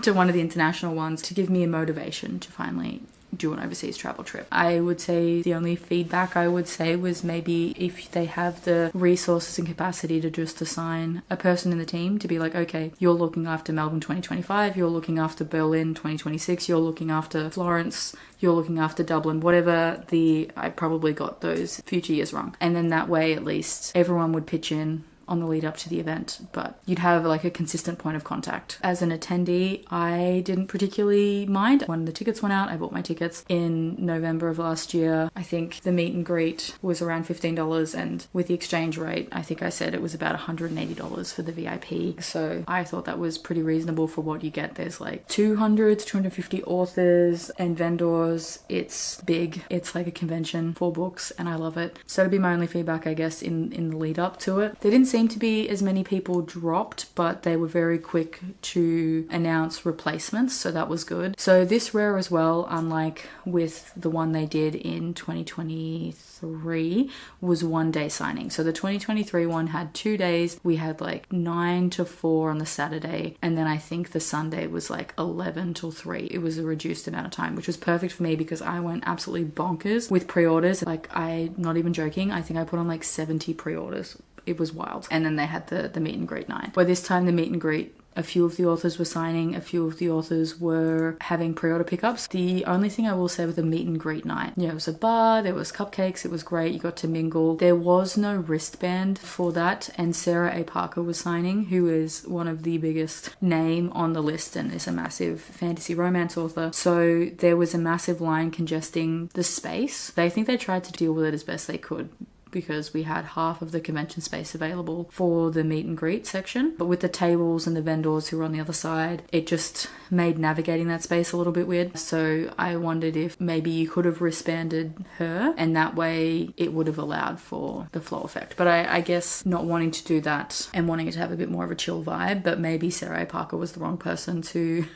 to one of the international ones to give me a motivation to finally do an overseas travel trip. I would say the only feedback I would say was maybe if they have the resources and capacity to just assign a person in the team to be like, okay, you're looking after Melbourne 2025, you're looking after Berlin 2026, you're looking after Florence, you're looking after Dublin, whatever I probably got those future years wrong. And then that way at least everyone would pitch in on the lead up to the event, but you'd have like a consistent point of contact. As an attendee, I didn't particularly mind. When the tickets went out, I bought my tickets in November of last year. I think the meet and greet was around $15, and with the exchange rate, I think I said it was about $180 for the VIP. So I thought that was pretty reasonable for what you get. There's like 200 to 250 authors and vendors. It's big. It's like a convention for books, and I love it. So that'd be my only feedback, I guess, in the lead up to it. They didn't seem to be as many people dropped, but they were very quick to announce replacements, so that was good. So this Rare as well, unlike with the one they did in 2023, was 1 day signing. So the 2023 one had 2 days. We had like 9 to 4 on the Saturday, and then I think the Sunday was like 11 till 3. It was a reduced amount of time, which was perfect for me because I went absolutely bonkers with pre-orders. Like, I'm not even joking, I think I put on like 70 pre-orders. It was wild. And then they had the meet and greet night. By this time, the meet and greet, a few of the authors were signing, a few of the authors were having pre-order pickups. The only thing I will say with the meet and greet night, it was a bar, there was cupcakes, it was great, you got to mingle. There was no wristband for that, and Sarah A. Parker was signing, who is one of the biggest name on the list and is a massive fantasy romance author. So there was a massive line congesting the space. They think they tried to deal with it as best they could, because we had half of the convention space available for the meet and greet section. But with the tables and the vendors who were on the other side, it just made navigating that space a little bit weird. So I wondered if maybe you could have wristbanded her and that way it would have allowed for the flow effect. But I guess not wanting to do that and wanting it to have a bit more of a chill vibe, but maybe Sarah Parker was the wrong person to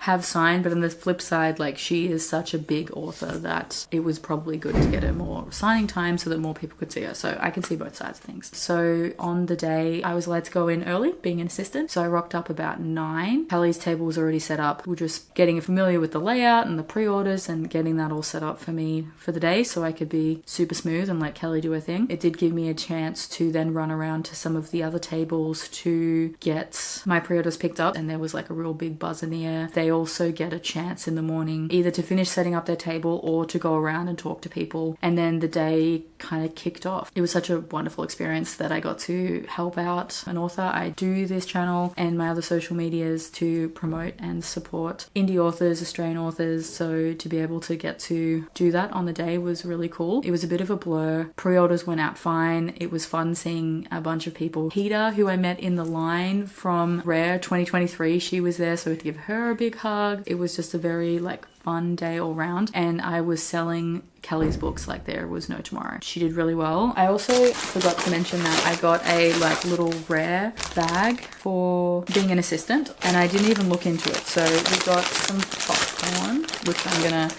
have signed. But on the flip side, like, she is such a big author that it was probably good to get her more signing time so that more people could see her. So I can see both sides of things. So on the day, I was allowed to go in early, being an assistant. So I rocked up about 9. Kelly's table was already set up. We're just getting familiar with the layout and the pre-orders and getting that all set up for me for the day so I could be super smooth and let Kelly do her thing. It did give me a chance to then run around to some of the other tables to get my pre-orders picked up, and there was like a real big buzz in the air. They also get a chance in the morning either to finish setting up their table or to go around and talk to people, and then the day kind of kicked off. It was such a wonderful experience that I got to help out an author. I do this channel and my other social medias to promote and support indie authors, Australian authors, so to be able to get to do that on the day was really cool. It was a bit of a blur. Pre-orders went out fine. It was fun seeing a bunch of people. Peter, who I met in the line from Rare 2023, she was there, so I had to give her a big hug. It was just a very like fun day all round, and I was selling Kelly's books like there was no tomorrow. She did really well. I also forgot to mention that I got a like little Rare bag for being an assistant, and I didn't even look into it. So we got some popcorn, which I'm gonna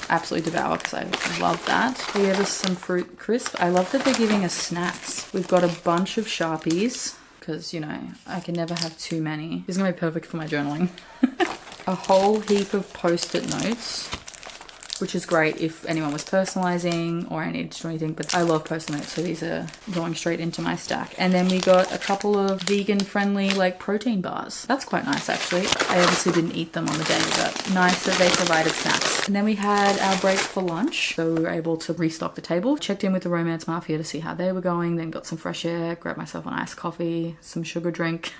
absolutely devour because I love that. We have some fruit crisp. I love that they're giving us snacks. We've got a bunch of Sharpies because, you know, I can never have too many. This is gonna be perfect for my journaling. A whole heap of post-it notes, which is great if anyone was personalizing or I needed to do anything, but I love post-it notes, so these are going straight into my stack. And then we got a couple of vegan-friendly like protein bars. That's quite nice actually. I obviously didn't eat them on the day, but nice that they provided snacks. And then we had our break for lunch, so we were able to restock the table. Checked in with the Romance Mafia to see how they were going, then got some fresh air, grabbed myself an iced coffee, some sugar drink,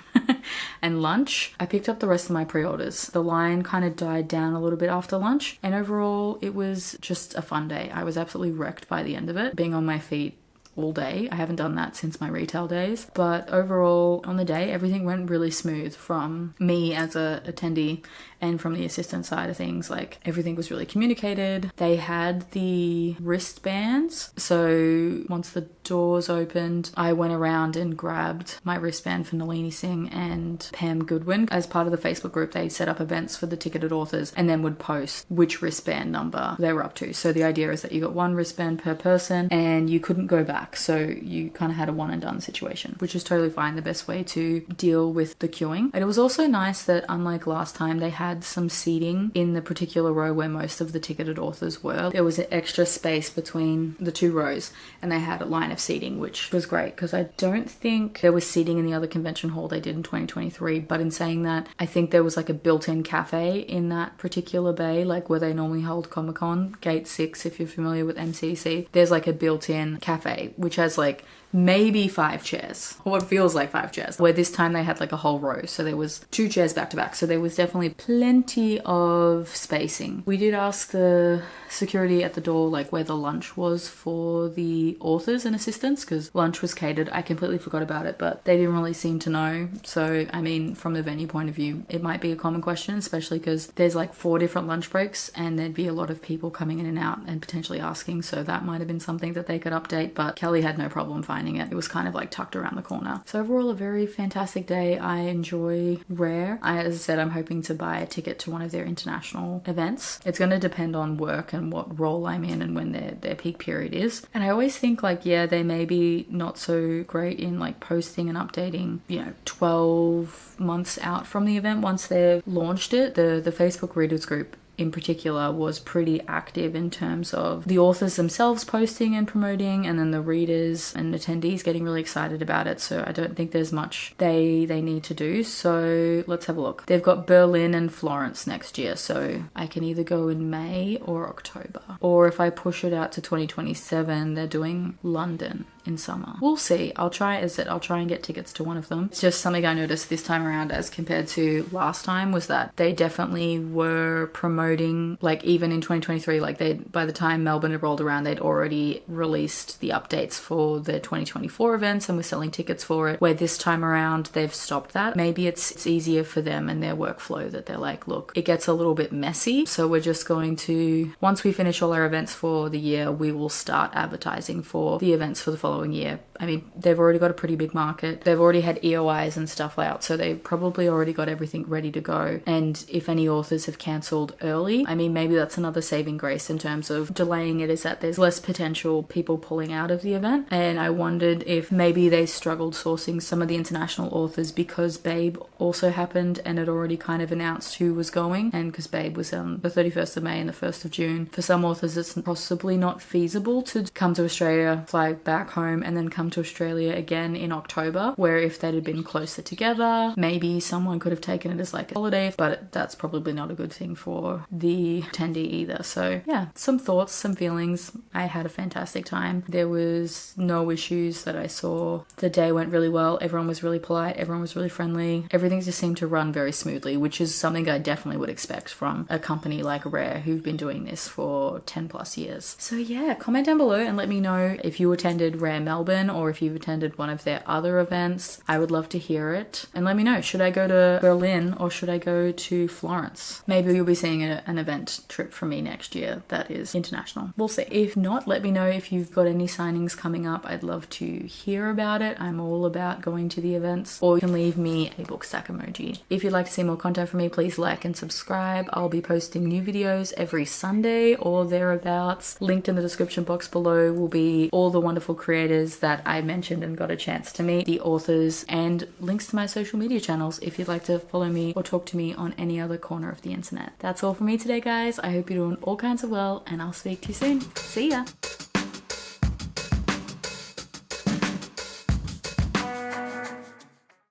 and lunch. I picked up the rest of my pre-orders. The line kind of died down a little bit after lunch, and overall it was just a fun day. I was absolutely wrecked by the end of it, being on my feet all day. I haven't done that since my retail days, but overall on the day everything went really smooth from me as a attendee and from the assistant side of things. Like, everything was really communicated. They had the wristbands, so once the doors opened I went around and grabbed my wristband for Nalini Singh and Pam Goodwin. As part of the Facebook group, they set up events for the ticketed authors and then would post which wristband number they were up to. So the idea is that you got one wristband per person and you couldn't go back, so you kind of had a one and done situation, which is totally fine, the best way to deal with the queuing. And it was also nice that, unlike last time, they had some seating in the particular row where most of the ticketed authors were. There was an extra space between the two rows and they had a line of seating, which was great because I don't think there was seating in the other convention hall they did in 2023. But in saying that, I think there was like a built-in cafe in that particular bay, like where they normally hold Comic-Con, Gate 6 if you're familiar with MCC. There's like a built-in cafe which has like maybe 5 chairs, or what feels like 5 chairs, where this time they had like a whole row, so there was 2 chairs back to back, so there was definitely plenty of spacing. We did ask the security at the door like where the lunch was for the authors and assistants, because lunch was catered. I completely forgot about it, but they didn't really seem to know. So I mean, from the venue point of view, it might be a common question, especially because there's like 4 different lunch breaks and there'd be a lot of people coming in and out and potentially asking, so that might have been something that they could update. But Kelly had no problem finding it. It was kind of like tucked around the corner. So overall, a very fantastic day. I enjoy Rare. As I said, I'm hoping to buy a ticket to one of their international events. It's going to depend on work and what role I'm in and when their peak period is. And I always think like, yeah, they may be not so great in like posting and updating, 12 months out from the event once they've launched it. The Facebook readers group in particular was pretty active in terms of the authors themselves posting and promoting, and then the readers and attendees getting really excited about it. So I don't think there's much they need to do. So let's have a look. They've got Berlin and Florence next year, so I can either go in May or October. Or if I push it out to 2027, they're doing London in summer. We'll see. I'll try and get tickets to one of them. It's just something I noticed this time around as compared to last time was that they definitely were promoting, like even in 2023, like by the time Melbourne had rolled around, they'd already released the updates for the 2024 events and were selling tickets for it, where this time around they've stopped that. Maybe it's easier for them and their workflow that they're like, look, it gets a little bit messy, so we're just going to, once we finish all our events for the year, we will start advertising for the events for the following year. I mean, they've already got a pretty big market. They've already had EOIs and stuff out, so they probably already got everything ready to go. And if any authors have cancelled early, I mean, maybe that's another saving grace in terms of delaying it, is that there's less potential people pulling out of the event. And I wondered if maybe they struggled sourcing some of the international authors because Babe also happened and had already kind of announced who was going. And because Babe was on the 31st of May and the 1st of June, for some authors it's possibly not feasible to come to Australia, fly back home, and then come to Australia again in October, where if they'd have been closer together, maybe someone could have taken it as like a holiday, but that's probably not a good thing for the attendee either. So yeah, some thoughts, some feelings. I had a fantastic time. There was no issues that I saw. The day went really well. Everyone was really polite. Everyone was really friendly. Everything just seemed to run very smoothly, which is something I definitely would expect from a company like Rare, who've been doing this for 10 plus years. So yeah, comment down below and let me know if you attended Rare Melbourne or if you've attended one of their other events. I would love to hear it. And let me know, should I go to Berlin or should I go to Florence? Maybe you'll be seeing an event trip from me next year that is international. We'll see. If not, let me know if you've got any signings coming up. I'd love to hear about it. I'm all about going to the events. Or you can leave me a book stack emoji. If you'd like to see more content from me, please like and subscribe. I'll be posting new videos every Sunday or thereabouts. Linked in the description box below will be all the wonderful creators that I mentioned and got a chance to meet, the authors, and links to my social media channels if you'd like to follow me or talk to me on any other corner of the internet. That's all for me today, guys. I hope you're doing all kinds of well, and I'll speak to you soon. See ya!